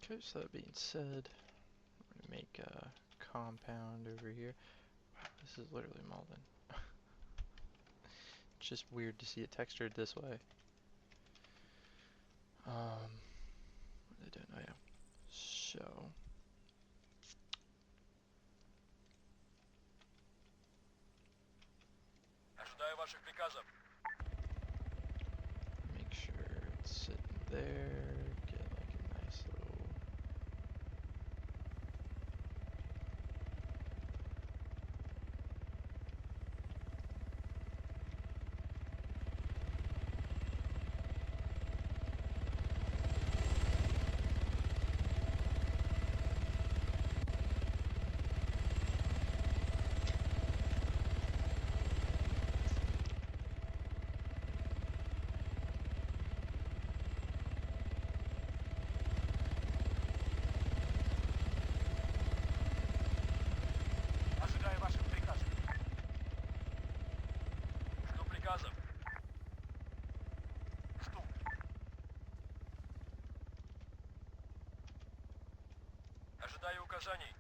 Okay, so that being said, I'm gonna make a compound over here. Wow, this is literally Malden. It's just weird to see it textured this way. What are they doing? Oh yeah. So Ожидаю ваших приказов. make sure it's sitting there. Get like a nice little. Ожидаю ваших приказов. Жду приказов. Жду. Ожидаю указаний.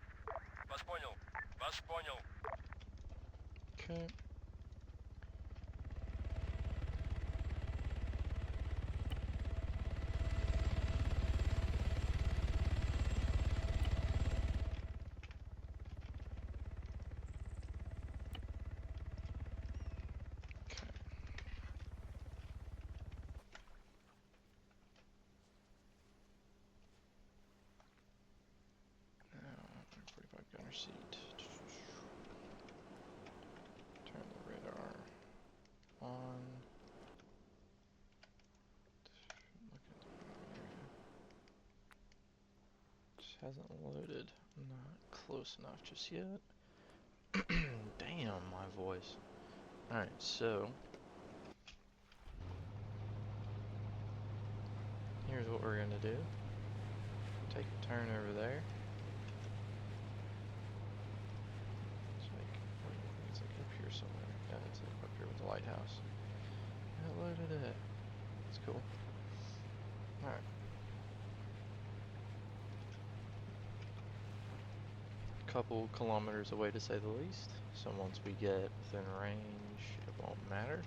Вас понял. Вас понял. Okay. Now, 45 gunner seat. Turn the radar on. Look at the area. Just hasn't loaded. I'm not close enough just yet. Damn, my voice. Alright, so here's what we're gonna do. Take a turn over there. It's like up here somewhere. Yeah, it's like up here with the lighthouse. I loaded it. It's cool. Alright. Couple kilometers away to say the least. So once we get within range, it won't matter.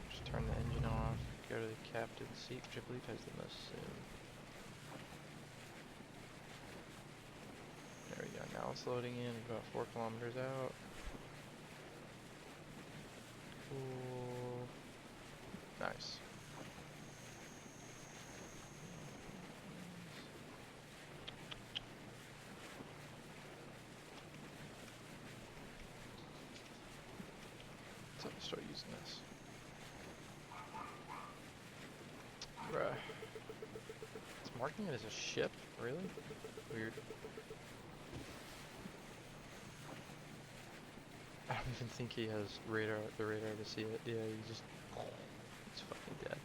Just turn the engine off, go to the captain's seat, which I believe has the most soon. There we go, now it's loading in about 4 kilometers out. Cool. Nice. So I'll start using this. Bruh. It's marking it as a ship? Really? Weird. I don't even think he has radar, the radar to see it. Yeah, he just... He's fucking dead.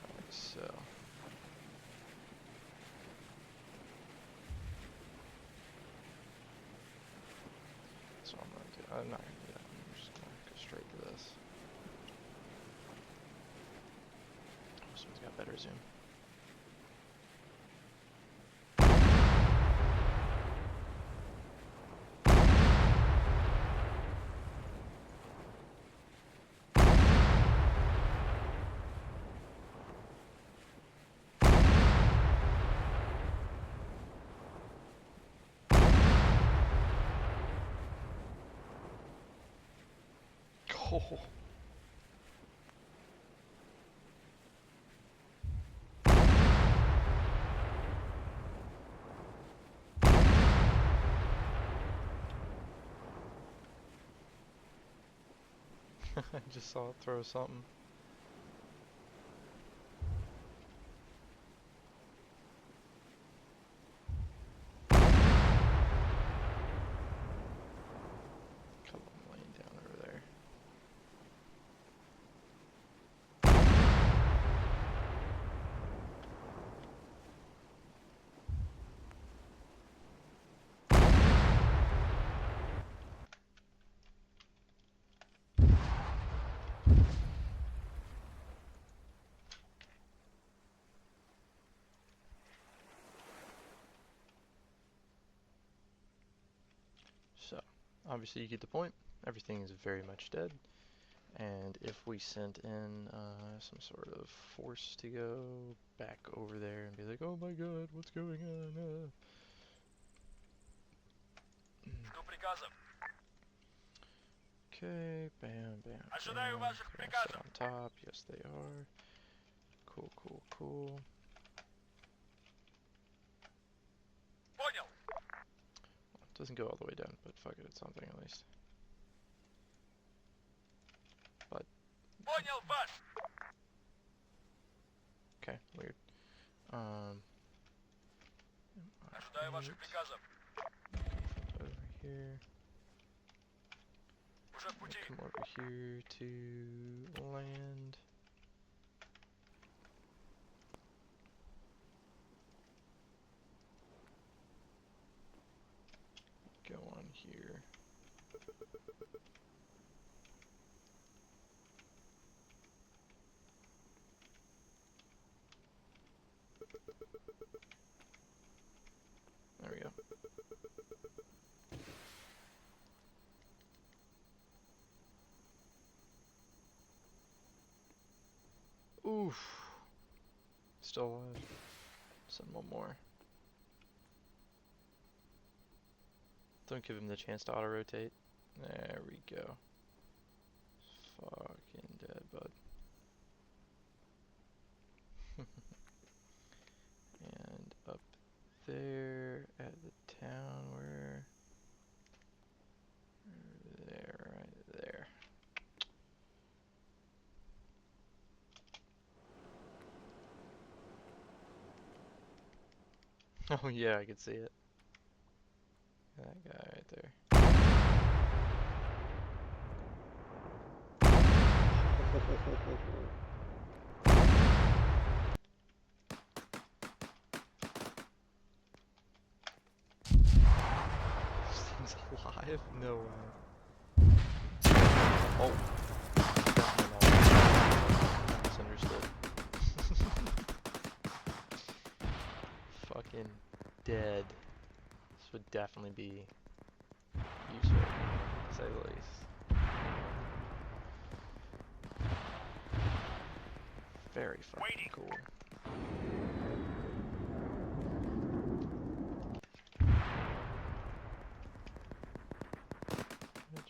Alright, so... That's what I'm gonna do. I'm not gonna do that. I'm just gonna go straight to this. This one's got better zoom. Oh. I just saw it throw something. Come on, laying down over there. obviously you get the point. Everything is very much dead. And if we sent in some sort of force to go back over there and be like, oh my god, what's going on? Жду приказов. Okay, bam, bam, Ожидаю bam. ваших They're gonna приказов. sit on top. Yes, they are. Cool, cool, cool. Понял. Doesn't go all the way down, but fuck it, it's something at least. But Понял вас. okay, weird. Ожидаю ваших Right. приказов. Over here. Уже в пути. Come over here to land. Go on here. There we go. Oof. Still alive. Send one more. Don't give him the chance to auto-rotate. There we go. Fucking dead, bud. And up there at the town where... There, right there. Oh yeah, I can see it. That guy right there. This thing's alive? No way. Oh. Definitely not. Misunderstood. Fucking dead. This would definitely be useful, to say the least. Very fucking cool.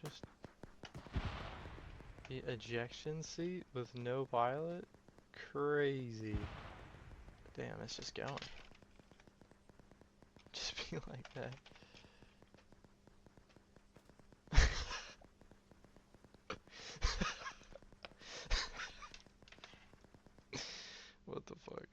Just the ejection seat with no pilot? Crazy. Damn, it's just going. Just be like that. What the fuck?